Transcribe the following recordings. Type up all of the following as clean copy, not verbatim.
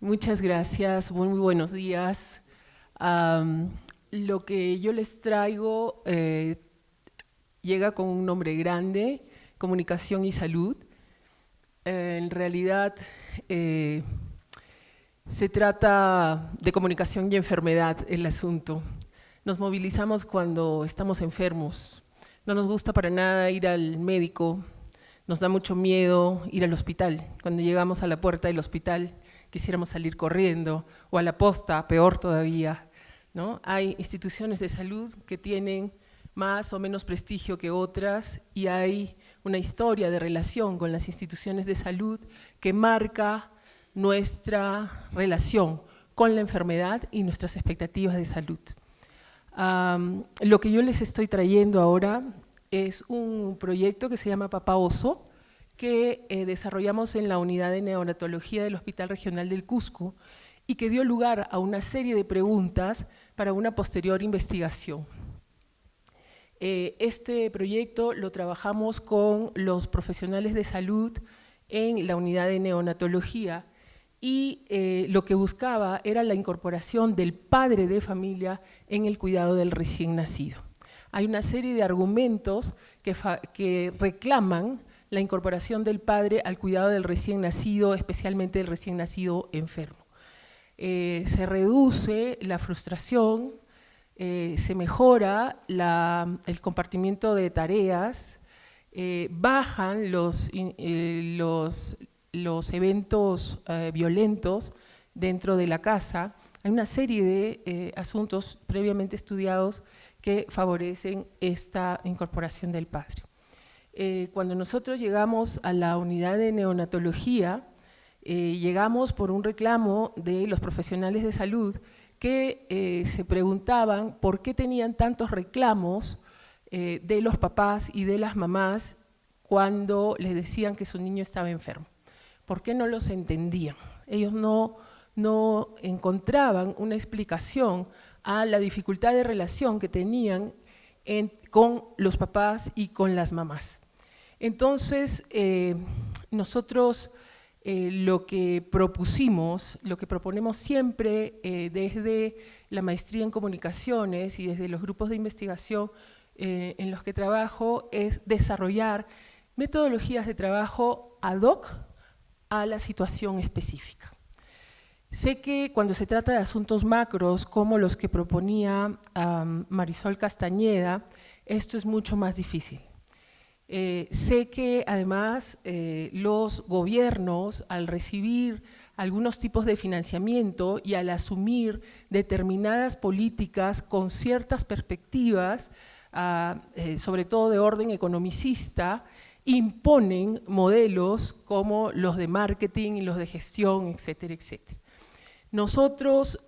Muchas gracias, muy buenos días. Lo que yo les traigo llega con un nombre grande, Comunicación y Salud. En realidad se trata de comunicación y enfermedad el asunto. Nos movilizamos cuando estamos enfermos. No nos gusta para nada ir al médico, nos da mucho miedo ir al hospital. Cuando llegamos a la puerta del hospital quisiéramos salir corriendo, o a la posta, peor todavía, ¿no? Hay instituciones de salud que tienen más o menos prestigio que otras y hay una historia de relación con las instituciones de salud que marca nuestra relación con la enfermedad y nuestras expectativas de salud. Lo que yo les estoy trayendo ahora es un proyecto que se llama Papá Oso, que desarrollamos en la unidad de neonatología del Hospital Regional del Cusco y que dio lugar a una serie de preguntas para una posterior investigación. Este proyecto lo trabajamos con los profesionales de salud en la unidad de neonatología y lo que buscaba era la incorporación del padre de familia en el cuidado del recién nacido. Hay una serie de argumentos que reclaman la incorporación del padre al cuidado del recién nacido, especialmente del recién nacido enfermo. Se reduce la frustración, se mejora el compartimiento de tareas, bajan los eventos violentos dentro de la casa. Hay una serie de asuntos previamente estudiados que favorecen esta incorporación del padre. Cuando nosotros llegamos a la unidad de neonatología, llegamos por un reclamo de los profesionales de salud que se preguntaban por qué tenían tantos reclamos de los papás y de las mamás cuando les decían que su niño estaba enfermo. ¿Por qué no los entendían? Ellos no encontraban una explicación a la dificultad de relación que tenían con los papás y con las mamás. Entonces, nosotros lo que proponemos siempre desde la maestría en comunicaciones y desde los grupos de investigación en los que trabajo es desarrollar metodologías de trabajo ad hoc a la situación específica. Sé que cuando se trata de asuntos macros como los que proponía Marisol Castañeda, esto es mucho más difícil. Sé que además los gobiernos, al recibir algunos tipos de financiamiento y al asumir determinadas políticas con ciertas perspectivas, sobre todo de orden economicista, imponen modelos como los de marketing y los de gestión, etcétera, etcétera. Nosotros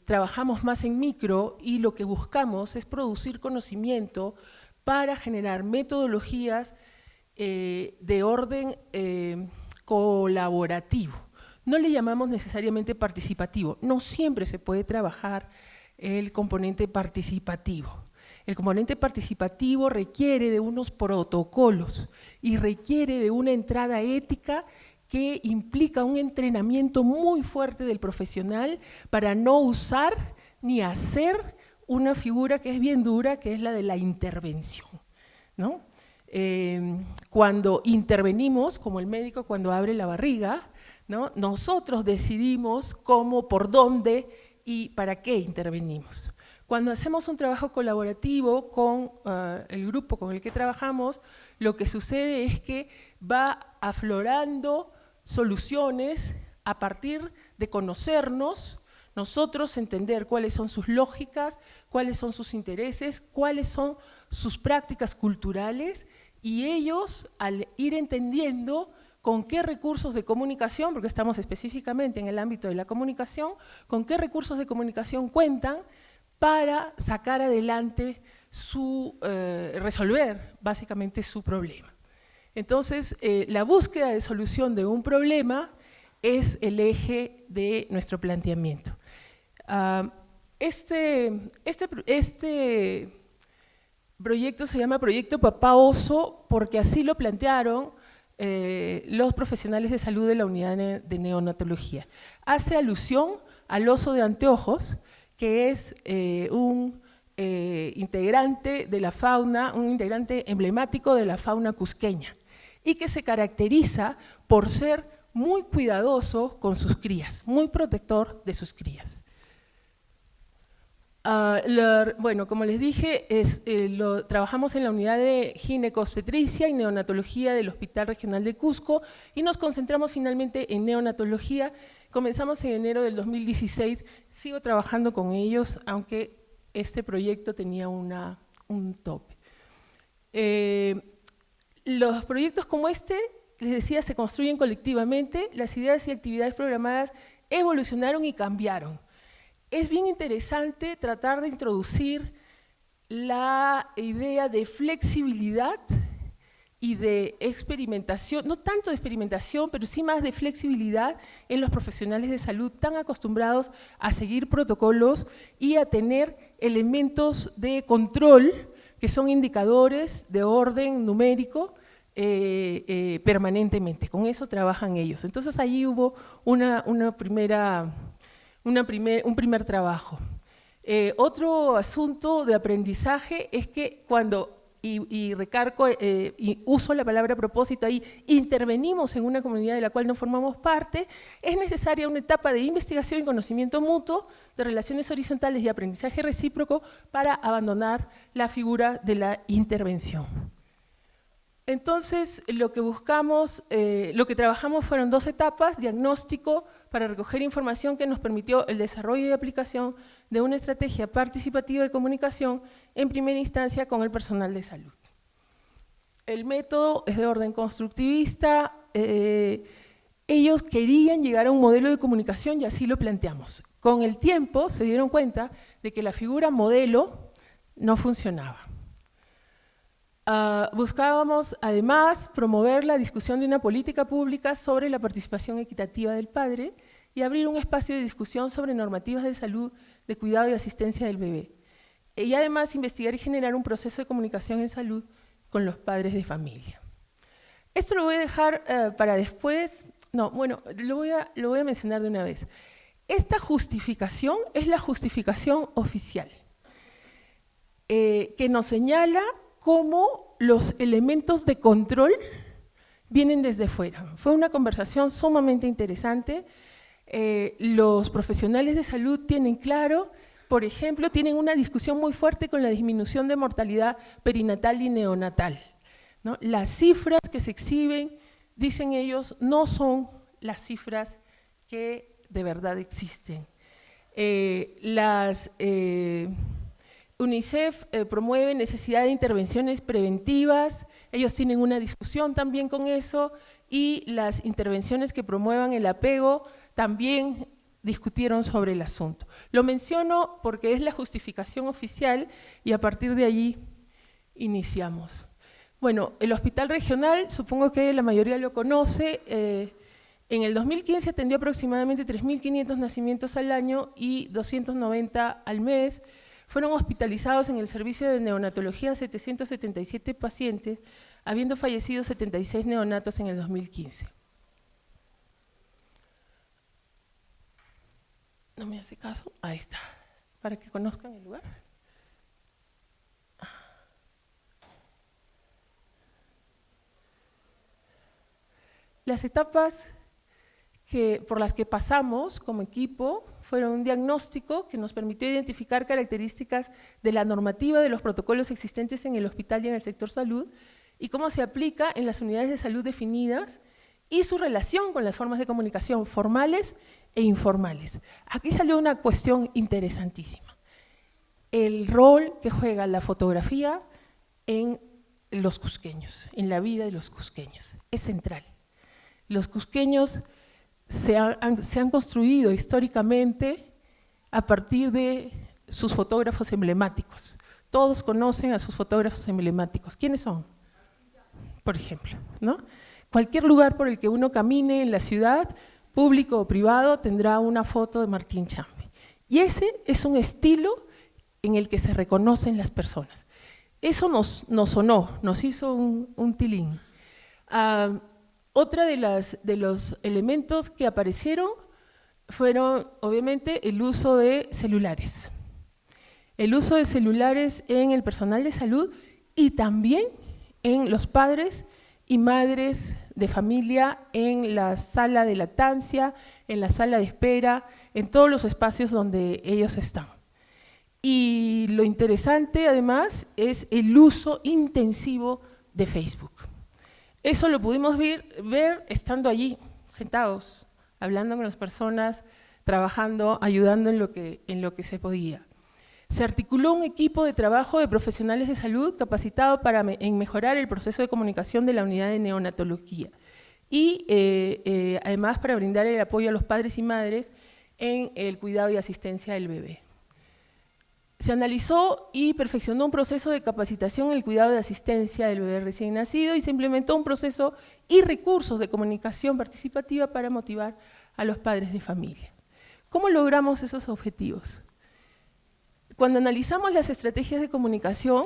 trabajamos más en micro y lo que buscamos es producir conocimiento para generar metodologías de orden colaborativo. No le llamamos necesariamente participativo, no siempre se puede trabajar el componente participativo. El componente participativo requiere de unos protocolos y requiere de una entrada ética que implica un entrenamiento muy fuerte del profesional para no usar ni hacer una figura que es bien dura, que es la de la intervención, ¿no? Cuando intervenimos, como el médico cuando abre la barriga, ¿no? Nosotros decidimos cómo, por dónde y para qué intervenimos. Cuando hacemos un trabajo colaborativo con el grupo con el que trabajamos, lo que sucede es que va aflorando soluciones a partir de conocernos, nosotros entender cuáles son sus lógicas, cuáles son sus intereses, cuáles son sus prácticas culturales y ellos al ir entendiendo con qué recursos de comunicación, porque estamos específicamente en el ámbito de la comunicación, con qué recursos de comunicación cuentan para sacar adelante resolver básicamente su problema. Entonces, la búsqueda de solución de un problema es el eje de nuestro planteamiento. Este proyecto se llama Proyecto Papá Oso porque así lo plantearon los profesionales de salud de la unidad de neonatología. Hace alusión al oso de anteojos, que es un integrante de la fauna, un integrante emblemático de la fauna cusqueña, y que se caracteriza por ser muy cuidadoso con sus crías, muy protector de sus crías. Bueno, como les dije, trabajamos en la unidad de ginecobstetricia y neonatología del Hospital Regional de Cusco y nos concentramos finalmente en neonatología. Comenzamos en enero del 2016, sigo trabajando con ellos, aunque este proyecto tenía un tope. Los proyectos como este, les decía, se construyen colectivamente, las ideas y actividades programadas evolucionaron y cambiaron. Es bien interesante tratar de introducir la idea de flexibilidad y de experimentación, no tanto de experimentación, pero sí más de flexibilidad en los profesionales de salud tan acostumbrados a seguir protocolos y a tener elementos de control que son indicadores de orden numérico permanentemente. Con eso trabajan ellos. Entonces allí hubo un primer trabajo. Otro asunto de aprendizaje es que cuando, y recargo y uso la palabra propósito ahí, intervenimos en una comunidad de la cual no formamos parte, es necesaria una etapa de investigación y conocimiento mutuo, de relaciones horizontales y aprendizaje recíproco para abandonar la figura de la intervención. Entonces, lo que trabajamos fueron dos etapas: diagnóstico para recoger información que nos permitió el desarrollo y aplicación de una estrategia participativa de comunicación en primera instancia con el personal de salud. El método es de orden constructivista, ellos querían llegar a un modelo de comunicación y así lo planteamos. Con el tiempo se dieron cuenta de que la figura modelo no funcionaba. Buscábamos además promover la discusión de una política pública sobre la participación equitativa del padre y abrir un espacio de discusión sobre normativas de salud, de cuidado y asistencia del bebé. Y además investigar y generar un proceso de comunicación en salud con los padres de familia. Esto lo voy a dejar para después, no, bueno, lo voy a mencionar de una vez. Esta justificación es la justificación oficial, que nos señala cómo los elementos de control vienen desde fuera. Fue una conversación sumamente interesante. Los profesionales de salud tienen claro, por ejemplo, tienen una discusión muy fuerte con la disminución de mortalidad perinatal y neonatal, ¿no? Las cifras que se exhiben, dicen ellos, no son las cifras que de verdad existen. UNICEF promueve necesidad de intervenciones preventivas, ellos tienen una discusión también con eso, y las intervenciones que promuevan el apego también discutieron sobre el asunto. Lo menciono porque es la justificación oficial y a partir de allí iniciamos. Bueno, el Hospital Regional, supongo que la mayoría lo conoce, en el 2015 atendió aproximadamente 3.500 nacimientos al año y 290 al mes. Fueron hospitalizados en el servicio de neonatología 777 pacientes, habiendo fallecido 76 neonatos en el 2015. ¿No me hace caso? Ahí está, para que conozcan el lugar. Las etapas por las que pasamos como equipo fueron un diagnóstico que nos permitió identificar características de la normativa de los protocolos existentes en el hospital y en el sector salud y cómo se aplica en las unidades de salud definidas y su relación con las formas de comunicación formales e informales. Aquí salió una cuestión interesantísima. El rol que juega la fotografía en los cusqueños, en la vida de los cusqueños, es central. Los cusqueños se han construido históricamente a partir de sus fotógrafos emblemáticos. Todos conocen a sus fotógrafos emblemáticos. ¿Quiénes son? Por ejemplo, ¿no? Cualquier lugar por el que uno camine en la ciudad, público o privado, tendrá una foto de Martín Chambe. Y ese es un estilo en el que se reconocen las personas. Eso nos sonó, nos hizo un tilín. Otra de los elementos que aparecieron fueron, obviamente, el uso de celulares. El uso de celulares en el personal de salud y también en los padres y madres de familia, en la sala de lactancia, en la sala de espera, en todos los espacios donde ellos están. Y lo interesante, además, es el uso intensivo de Facebook. Eso lo pudimos ver estando allí, sentados, hablando con las personas, trabajando, ayudando en lo que se podía. Se articuló un equipo de trabajo de profesionales de salud capacitado en mejorar el proceso de comunicación de la unidad de neonatología y además para brindar el apoyo a los padres y madres en el cuidado y asistencia del bebé. Se analizó y perfeccionó un proceso de capacitación en el cuidado de asistencia del bebé recién nacido y se implementó un proceso y recursos de comunicación participativa para motivar a los padres de familia. ¿Cómo logramos esos objetivos? Cuando analizamos las estrategias de comunicación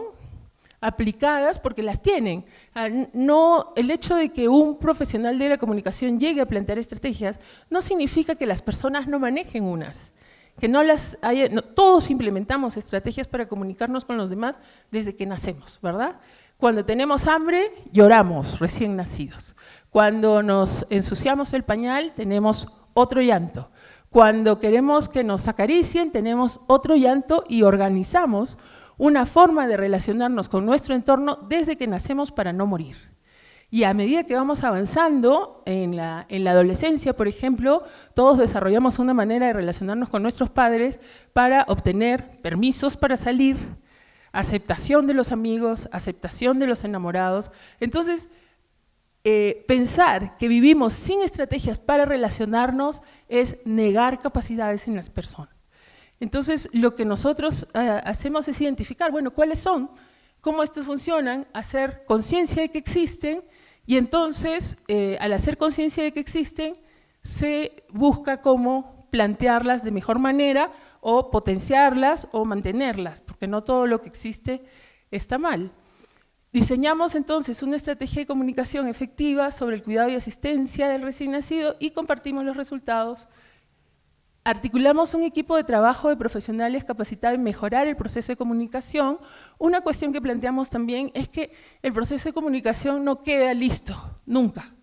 aplicadas, porque las tienen, no, el hecho de que un profesional de la comunicación llegue a plantear estrategias no significa que las personas no manejen unas. Que no las haya, no, todos implementamos estrategias para comunicarnos con los demás desde que nacemos, ¿verdad? Cuando tenemos hambre, lloramos recién nacidos. Cuando nos ensuciamos el pañal, tenemos otro llanto. Cuando queremos que nos acaricien, tenemos otro llanto y organizamos una forma de relacionarnos con nuestro entorno desde que nacemos para no morir. Y a medida que vamos avanzando en la adolescencia, por ejemplo, todos desarrollamos una manera de relacionarnos con nuestros padres para obtener permisos para salir, aceptación de los amigos, aceptación de los enamorados. Entonces, pensar que vivimos sin estrategias para relacionarnos es negar capacidades en las personas. Entonces, lo que nosotros hacemos es identificar, bueno, cuáles son, cómo estos funcionan, hacer conciencia de que existen. Y entonces, al hacer conciencia de que existen, se busca cómo plantearlas de mejor manera o potenciarlas o mantenerlas, porque no todo lo que existe está mal. Diseñamos entonces una estrategia de comunicación efectiva sobre el cuidado y asistencia del recién nacido y compartimos los resultados. Articulamos un equipo de trabajo de profesionales capacitados en mejorar el proceso de comunicación. Una cuestión que planteamos también es que el proceso de comunicación no queda listo, nunca,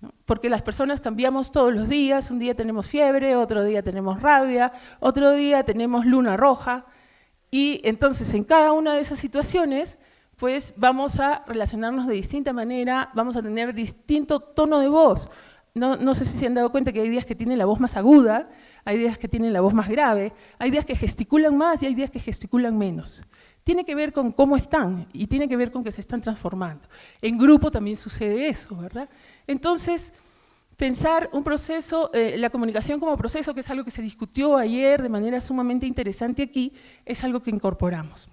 ¿no? Porque las personas cambiamos todos los días, un día tenemos fiebre, otro día tenemos rabia, otro día tenemos luna roja, y entonces en cada una de esas situaciones pues vamos a relacionarnos de distinta manera, vamos a tener distinto tono de voz. No sé si se han dado cuenta que hay días que tienen la voz más aguda, hay días que tienen la voz más grave, hay días que gesticulan más y hay días que gesticulan menos. Tiene que ver con cómo están y tiene que ver con que se están transformando. En grupo también sucede eso, ¿verdad? Entonces, pensar un proceso, la comunicación como proceso, que es algo que se discutió ayer de manera sumamente interesante aquí, es algo que incorporamos.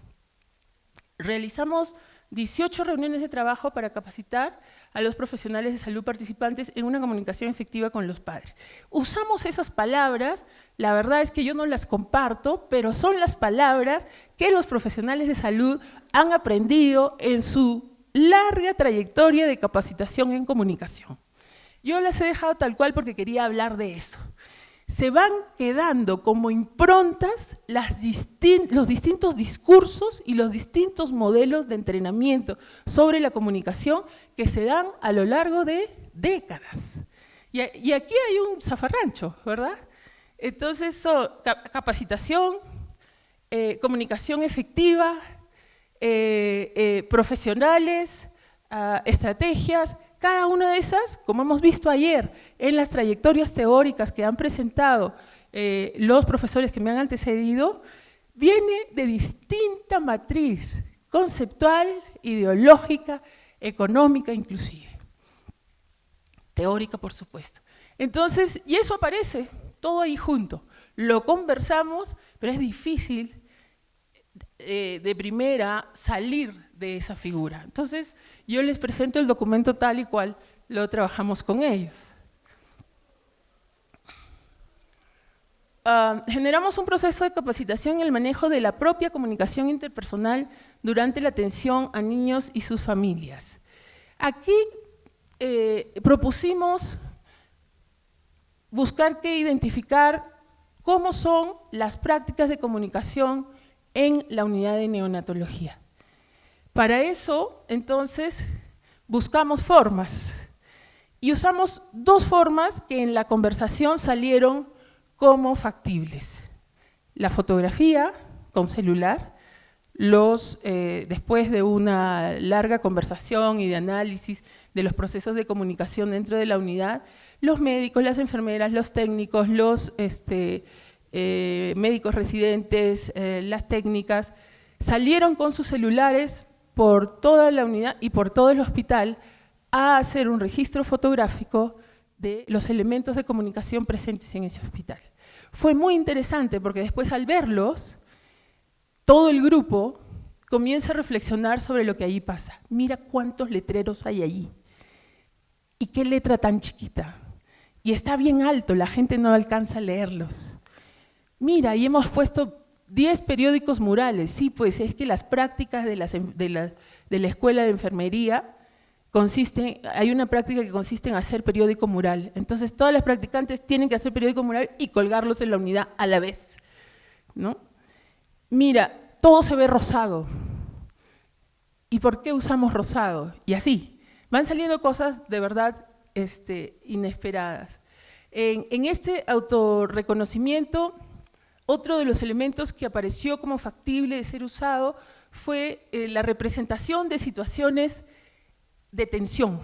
Realizamos 18 reuniones de trabajo para capacitar a los profesionales de salud participantes en una comunicación efectiva con los padres. Usamos esas palabras, la verdad es que yo no las comparto, pero son las palabras que los profesionales de salud han aprendido en su larga trayectoria de capacitación en comunicación. Yo las he dejado tal cual porque quería hablar de eso. Se van quedando como improntas los distintos discursos y los distintos modelos de entrenamiento sobre la comunicación que se dan a lo largo de décadas. Y aquí hay un zafarrancho, ¿verdad? Entonces, capacitación, comunicación efectiva, profesionales, estrategias. Cada una de esas, como hemos visto ayer en las trayectorias teóricas que han presentado los profesores que me han antecedido, viene de distinta matriz conceptual, ideológica, económica inclusive. Teórica, por supuesto. Entonces, y eso aparece todo ahí junto. Lo conversamos, pero es difícil de primera salir de esa figura. Entonces, yo les presento el documento tal y cual lo trabajamos con ellos. Generamos un proceso de capacitación en el manejo de la propia comunicación interpersonal durante la atención a niños y sus familias. Aquí propusimos buscar que identificar cómo son las prácticas de comunicación en la unidad de neonatología. Para eso, entonces, buscamos formas y usamos dos formas que en la conversación salieron como factibles. La fotografía con celular, después de una larga conversación y de análisis de los procesos de comunicación dentro de la unidad, los médicos, las enfermeras, los técnicos, los médicos residentes, las técnicas, salieron con sus celulares por toda la unidad y por todo el hospital a hacer un registro fotográfico de los elementos de comunicación presentes en ese hospital. Fue muy interesante porque después al verlos, todo el grupo comienza a reflexionar sobre lo que allí pasa. Mira cuántos letreros hay allí. Y qué letra tan chiquita. Y está bien alto, la gente no alcanza a leerlos. Mira, y hemos puesto 10 periódicos murales. Sí, pues es que las prácticas de la escuela de enfermería hay una práctica que consiste en hacer periódico mural. Entonces todas las practicantes tienen que hacer periódico mural y colgarlos en la unidad a la vez, ¿no? Mira, todo se ve rosado. ¿Y por qué usamos rosado? Y así, van saliendo cosas de verdad inesperadas. En este autorreconocimiento, otro de los elementos que apareció como factible de ser usado fue la representación de situaciones de tensión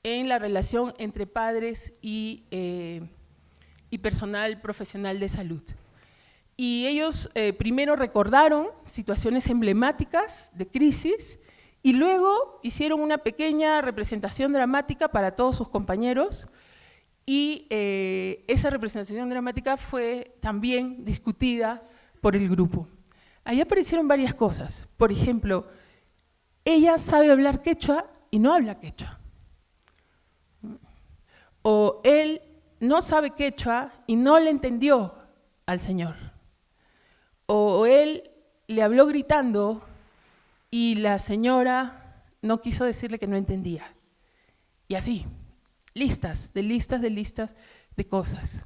en la relación entre padres y personal profesional de salud. Y ellos primero recordaron situaciones emblemáticas de crisis y luego hicieron una pequeña representación dramática para todos sus compañeros y esa representación dramática fue también discutida por el grupo. Ahí aparecieron varias cosas. Por ejemplo, ella sabe hablar quechua y no habla quechua. O él no sabe quechua y no le entendió al señor. O él le habló gritando y la señora no quiso decirle que no entendía. Y así, listas de cosas.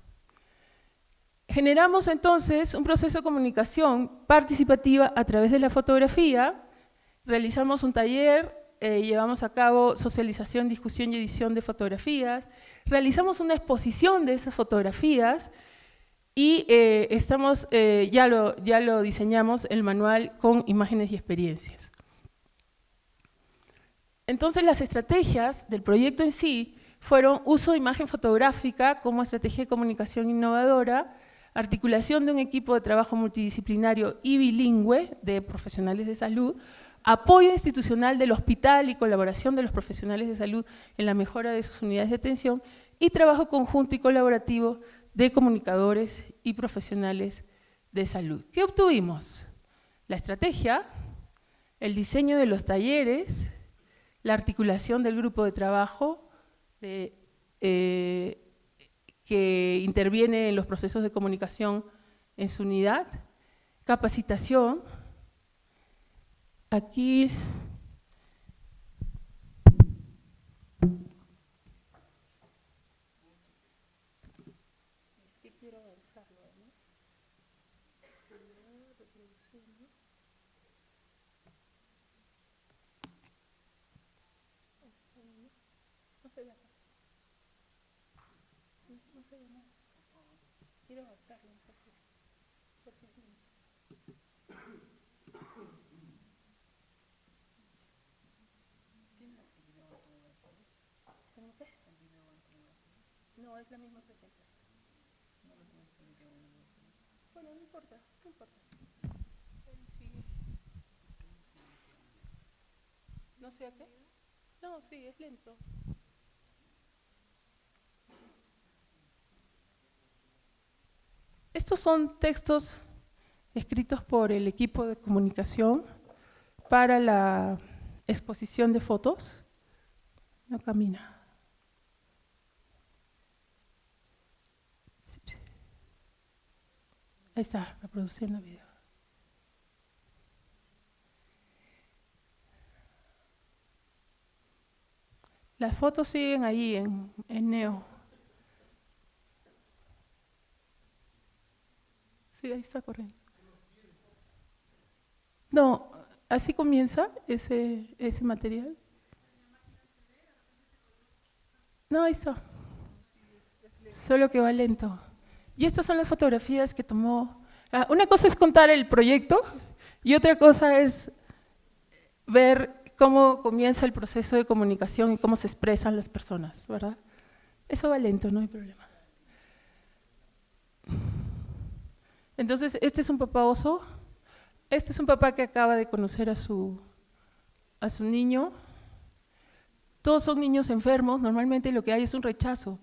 Generamos entonces un proceso de comunicación participativa a través de la fotografía, realizamos un taller, llevamos a cabo socialización, discusión y edición de fotografías, realizamos una exposición de esas fotografías y ya lo diseñamos, el manual con imágenes y experiencias. Entonces las estrategias del proyecto en sí fueron uso de imagen fotográfica como estrategia de comunicación innovadora, articulación de un equipo de trabajo multidisciplinario y bilingüe de profesionales de salud, apoyo institucional del hospital y colaboración de los profesionales de salud en la mejora de sus unidades de atención y trabajo conjunto y colaborativo de comunicadores y profesionales de salud. ¿Qué obtuvimos? La estrategia, el diseño de los talleres, la articulación del grupo de trabajo que interviene en los procesos de comunicación en su unidad, capacitación. Aquí es que quiero avanzarlo, ¿no? No se ve acá. No se ve nada. Quiero avanzarlo un poco. Porque es lindo. ¿Cómo qué? No, es la misma presentación. Bueno, no importa, no importa. Ahí sigue. ¿No sé a qué? No, sí, es lento. Estos son textos escritos por el equipo de comunicación para la exposición de fotos. No camina. Ahí está, reproduciendo video. Las fotos siguen ahí en Neo. Sí, ahí está corriendo. No, así comienza ese material. No, ahí está. Solo que va lento. Y estas son las fotografías que tomó. Una cosa es contar el proyecto y otra cosa es ver cómo comienza el proceso de comunicación y cómo se expresan las personas, ¿verdad? Eso va lento, no hay problema. Entonces, este es un papá oso. Este es un papá que acaba de conocer a su niño. Todos son niños enfermos. Normalmente lo que hay es un rechazo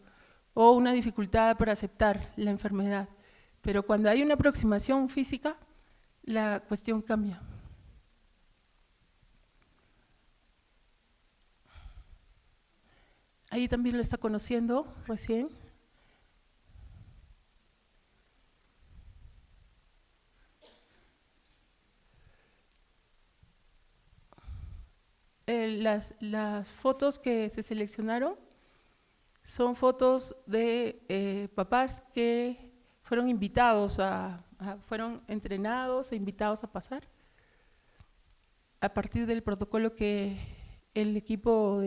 o una dificultad para aceptar la enfermedad. Pero cuando hay una aproximación física, la cuestión cambia. Ahí también lo está conociendo recién. Las fotos que se seleccionaron son fotos de papás que fueron invitados fueron entrenados e invitados a pasar a partir del protocolo que el equipo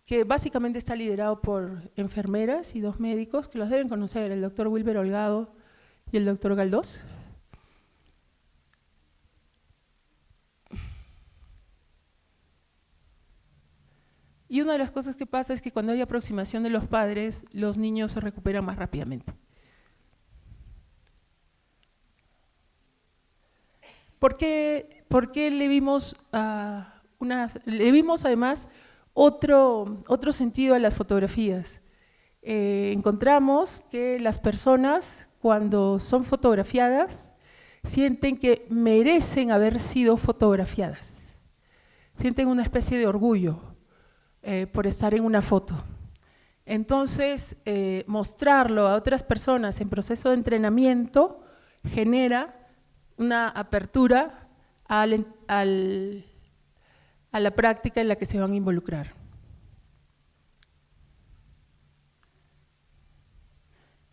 que básicamente está liderado por enfermeras y 2 médicos que los deben conocer, el doctor Wilber Holgado y el doctor Galdós. Y una de las cosas que pasa es que cuando hay aproximación de los padres, los niños se recuperan más rápidamente. ¿Por qué le vimos, le vimos además otro sentido a las fotografías? Encontramos que las personas, cuando son fotografiadas, sienten que merecen haber sido fotografiadas. Sienten una especie de orgullo por estar en una foto. Entonces, mostrarlo a otras personas en proceso de entrenamiento genera una apertura a la práctica en la que se van a involucrar.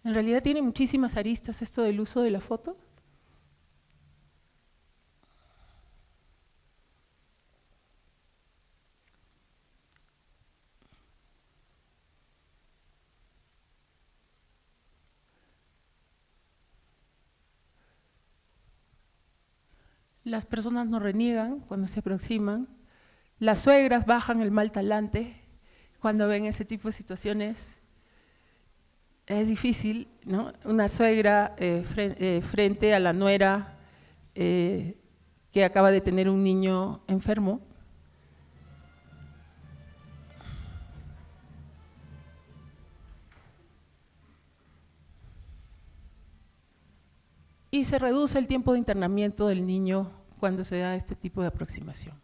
En realidad tiene muchísimas aristas esto del uso de la foto. Las personas no reniegan cuando se aproximan. Las suegras bajan el mal talante cuando ven ese tipo de situaciones. Es difícil, ¿no? Una suegra frente a la nuera que acaba de tener un niño enfermo. Y se reduce el tiempo de internamiento del niño cuando se da este tipo de aproximación.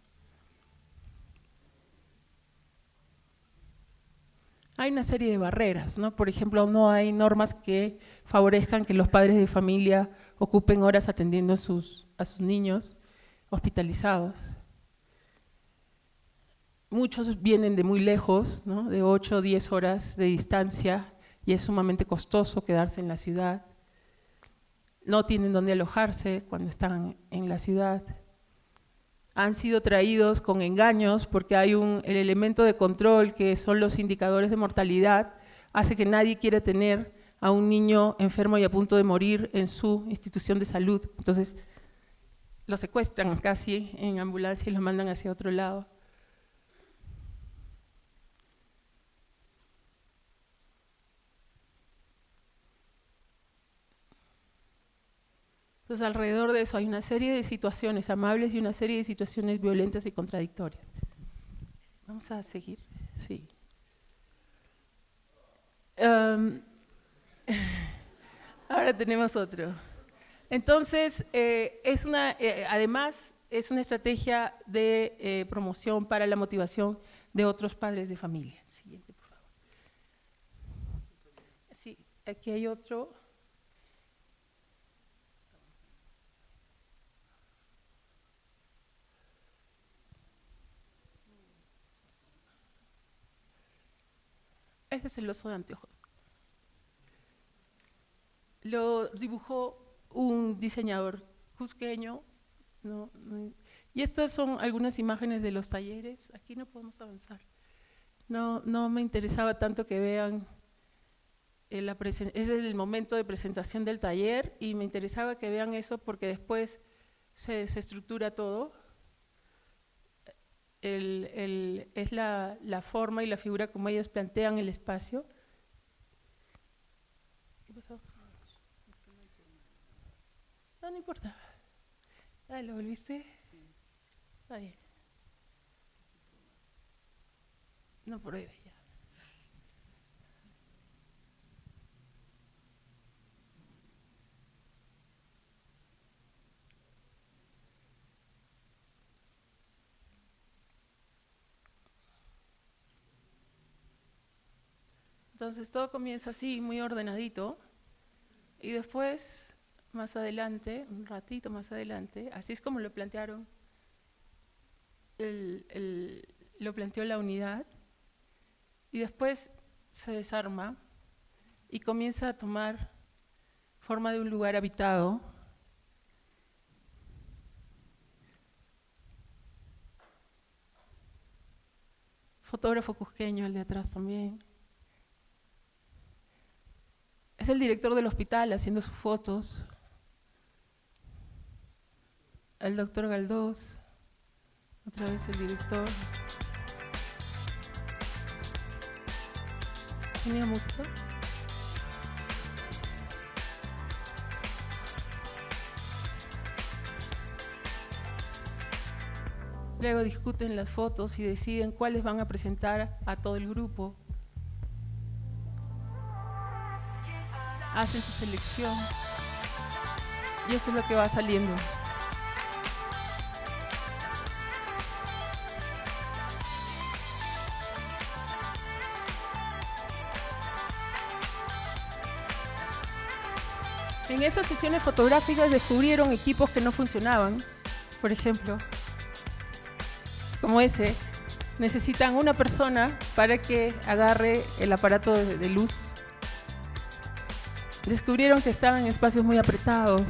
Hay una serie de barreras, ¿no? Por ejemplo, no hay normas que favorezcan que los padres de familia ocupen horas atendiendo a sus niños hospitalizados. Muchos vienen de muy lejos, ¿no? De 8 o 10 horas de distancia y es sumamente costoso quedarse en la ciudad. No tienen dónde alojarse cuando están en la ciudad. Han sido traídos con engaños porque hay el elemento de control que son los indicadores de mortalidad, hace que nadie quiera tener a un niño enfermo y a punto de morir en su institución de salud. Entonces, lo secuestran casi en ambulancia y lo mandan hacia otro lado. Entonces, alrededor de eso hay una serie de situaciones amables y una serie de situaciones violentas y contradictorias. Vamos a seguir, sí. Ahora tenemos otro. Entonces, además, es una estrategia de promoción para la motivación de otros padres de familia. Siguiente, por favor. Sí, aquí hay otro. Este es el oso de anteojos. Lo dibujó un diseñador cusqueño, ¿no? Y estas son algunas imágenes de los talleres. Aquí no podemos avanzar. No me interesaba tanto que vean, ese es el momento de presentación del taller y me interesaba que vean eso porque después se estructura todo. Es la forma y la figura como ellos plantean el espacio. ¿Qué pasó? No importa. ¿Lo volviste? Sí. Está bien. No por ahí ya. Entonces todo comienza así, muy ordenadito, y después, más adelante, un ratito más adelante, así es como lo plantearon, lo planteó la unidad, y después se desarma y comienza a tomar forma de un lugar habitado. Fotógrafo cusqueño, el de atrás también. Es el director del hospital haciendo sus fotos. El doctor Galdós, otra vez el director. ¿Tenía música? Luego discuten las fotos y deciden cuáles van a presentar a todo el grupo. Hacen su selección y eso es lo que va saliendo. En esas sesiones fotográficas descubrieron equipos que no funcionaban, por ejemplo, como ese. Necesitan una persona para que agarre el aparato de luz. Descubrieron que estaban en espacios muy apretados.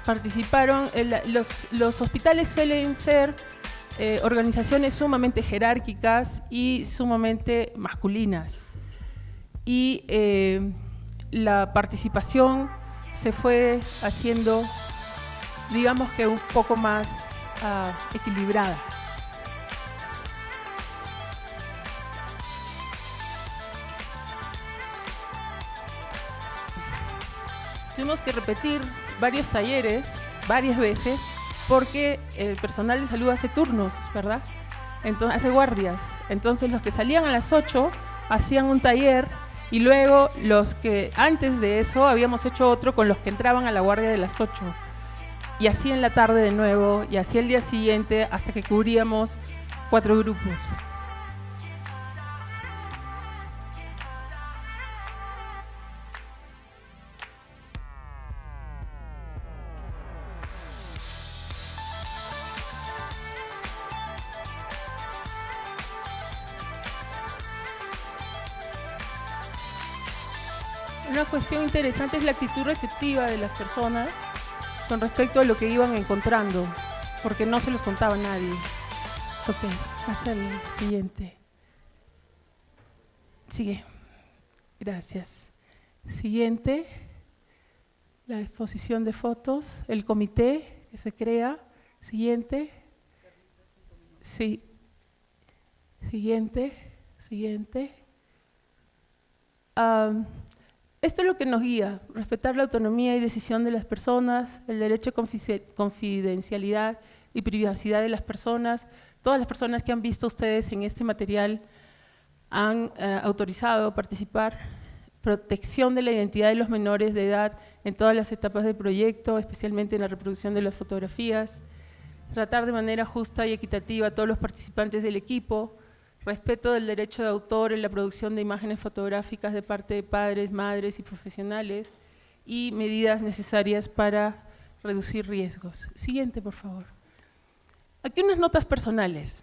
Participaron, los hospitales suelen ser organizaciones sumamente jerárquicas y sumamente masculinas. Y la participación se fue haciendo, digamos que un poco más equilibrada. Tuvimos que repetir varios talleres, varias veces, porque el personal de salud hace turnos, ¿verdad? Entonces, hace guardias. Entonces los que salían a las 8 hacían un taller y luego los que antes de eso habíamos hecho otro con los que entraban a la guardia de las 8. Y así en la tarde de nuevo, y así el día siguiente, hasta que cubríamos 4 grupos. Una cuestión interesante es la actitud receptiva de las personas con respecto a lo que iban encontrando, porque no se los contaba a nadie. Ok, pasa el siguiente. Sigue. Gracias. Siguiente. La exposición de fotos, el comité que se crea. Siguiente. Sí. Siguiente. Esto es lo que nos guía: respetar la autonomía y decisión de las personas, el derecho a confidencialidad y privacidad de las personas. Todas las personas que han visto ustedes en este material han autorizado participar. Protección de la identidad de los menores de edad en todas las etapas del proyecto, especialmente en la reproducción de las fotografías. Tratar de manera justa y equitativa a todos los participantes del equipo. Respeto del derecho de autor en la producción de imágenes fotográficas de parte de padres, madres y profesionales, y medidas necesarias para reducir riesgos. Siguiente, por favor. Aquí unas notas personales.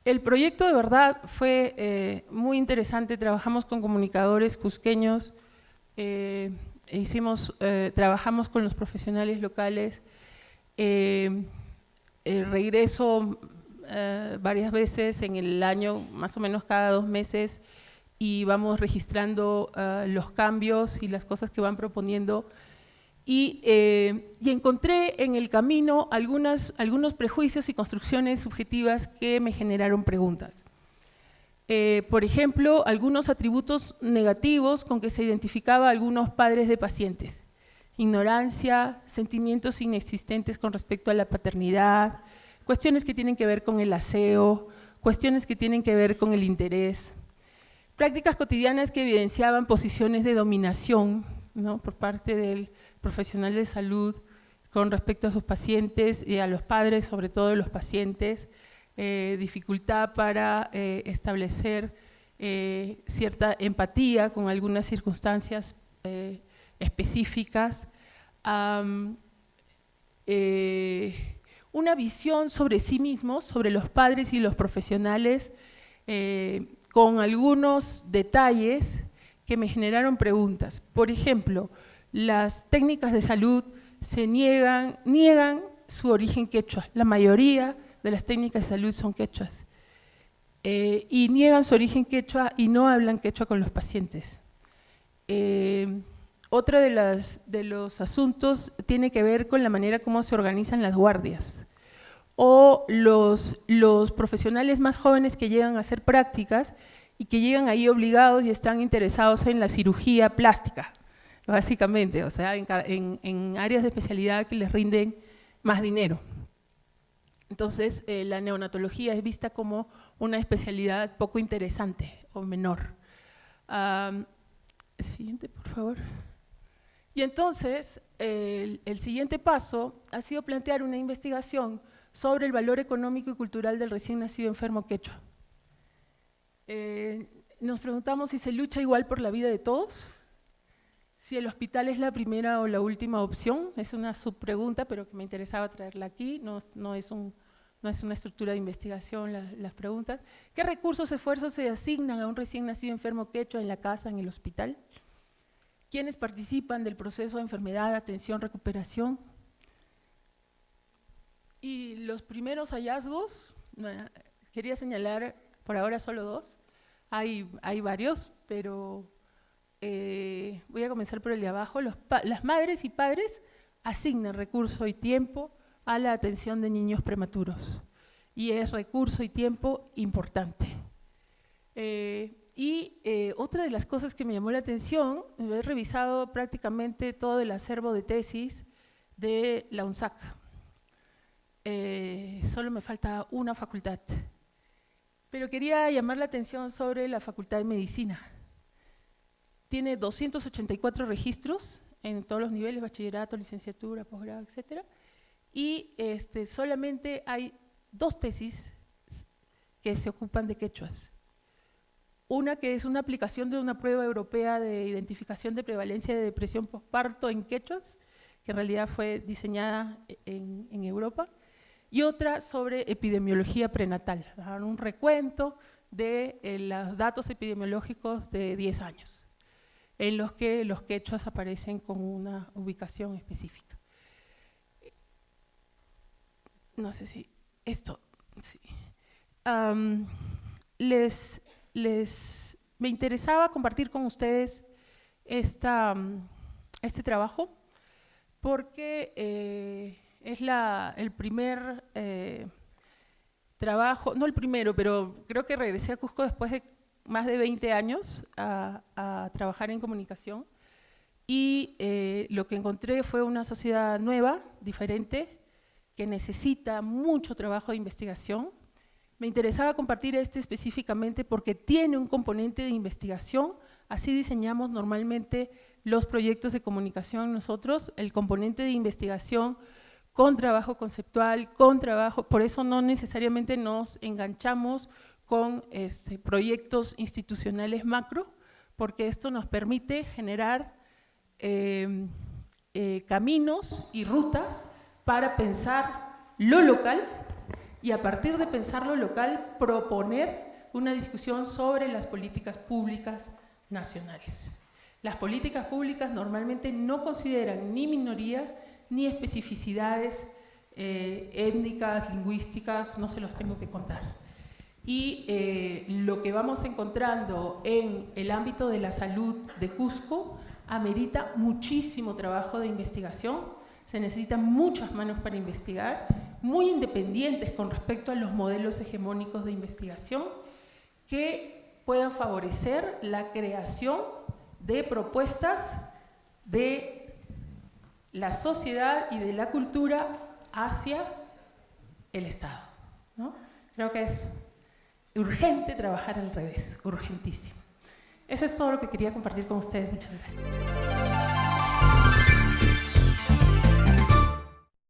El proyecto de verdad fue muy interesante, trabajamos con comunicadores cusqueños, trabajamos con los profesionales locales, regreso varias veces en el año, más o menos cada 2 meses, y vamos registrando los cambios y las cosas que van proponiendo. Y encontré en el camino algunos prejuicios y construcciones subjetivas que me generaron preguntas. Por ejemplo, algunos atributos negativos con que se identificaba a algunos padres de pacientes. Ignorancia, sentimientos inexistentes con respecto a la paternidad, cuestiones que tienen que ver con el aseo, cuestiones que tienen que ver con el interés. Prácticas cotidianas que evidenciaban posiciones de dominación, ¿no?, por parte del profesional de salud con respecto a sus pacientes y a los padres, sobre todo de los pacientes, dificultad para establecer cierta empatía con algunas circunstancias específicas, una visión sobre sí mismos, sobre los padres y los profesionales, con algunos detalles que me generaron preguntas. Por ejemplo, las técnicas de salud niegan su origen quechua. La mayoría de las técnicas de salud son quechuas. Y niegan su origen quechua y no hablan quechua con los pacientes. Otro de los asuntos tiene que ver con la manera como se organizan las guardias. O los profesionales más jóvenes que llegan a hacer prácticas y que llegan ahí obligados y están interesados en la cirugía plástica, básicamente, o sea, en áreas de especialidad que les rinden más dinero. Entonces, la neonatología es vista como una especialidad poco interesante o menor. Siguiente, por favor. Y entonces, el siguiente paso ha sido plantear una investigación sobre el valor económico y cultural del recién nacido enfermo quechua. Nos preguntamos si se lucha igual por la vida de todos, si el hospital es la primera o la última opción. Es una subpregunta, pero que me interesaba traerla aquí, no es una estructura de investigación las preguntas. ¿Qué recursos, esfuerzos se asignan a un recién nacido enfermo quechua en la casa, en el hospital? ¿Quiénes participan del proceso de enfermedad, atención, recuperación? Y los primeros hallazgos, quería señalar por ahora solo 2, hay varios, pero voy a comenzar por el de abajo. Las madres y padres asignan recurso y tiempo a la atención de niños prematuros, y es recurso y tiempo importante. Otra de las cosas que me llamó la atención, he revisado prácticamente todo el acervo de tesis de la UNSAC. Solo me falta una facultad, pero quería llamar la atención sobre la Facultad de Medicina. Tiene 284 registros en todos los niveles, bachillerato, licenciatura, posgrado, etc. Y solamente hay 2 tesis que se ocupan de quechuas. Una que es una aplicación de una prueba europea de identificación de prevalencia de depresión posparto en quechuas, que en realidad fue diseñada en Europa, y otra sobre epidemiología prenatal, un recuento de los datos epidemiológicos de 10 años, en los que los quechuas aparecen con una ubicación específica. No sé si esto… Sí. Me interesaba compartir con ustedes este trabajo porque es el primer trabajo, no el primero, pero creo que regresé a Cusco después de más de 20 años a trabajar en comunicación, y lo que encontré fue una sociedad nueva, diferente, que necesita mucho trabajo de investigación. Me interesaba compartir específicamente porque tiene un componente de investigación. Así diseñamos normalmente los proyectos de comunicación nosotros, el componente de investigación con trabajo conceptual, por eso no necesariamente nos enganchamos con proyectos institucionales macro, porque esto nos permite generar caminos y rutas para pensar lo local y a partir de pensar lo local, proponer una discusión sobre las políticas públicas nacionales. Las políticas públicas normalmente no consideran ni minorías ni especificidades étnicas, lingüísticas, no se los tengo que contar. Y lo que vamos encontrando en el ámbito de la salud de Cusco amerita muchísimo trabajo de investigación, se necesitan muchas manos para investigar, muy independientes con respecto a los modelos hegemónicos de investigación, que puedan favorecer la creación de propuestas de la sociedad y de la cultura hacia el Estado, ¿no? Creo que es urgente trabajar al revés, urgentísimo. Eso es todo lo que quería compartir con ustedes. Muchas gracias.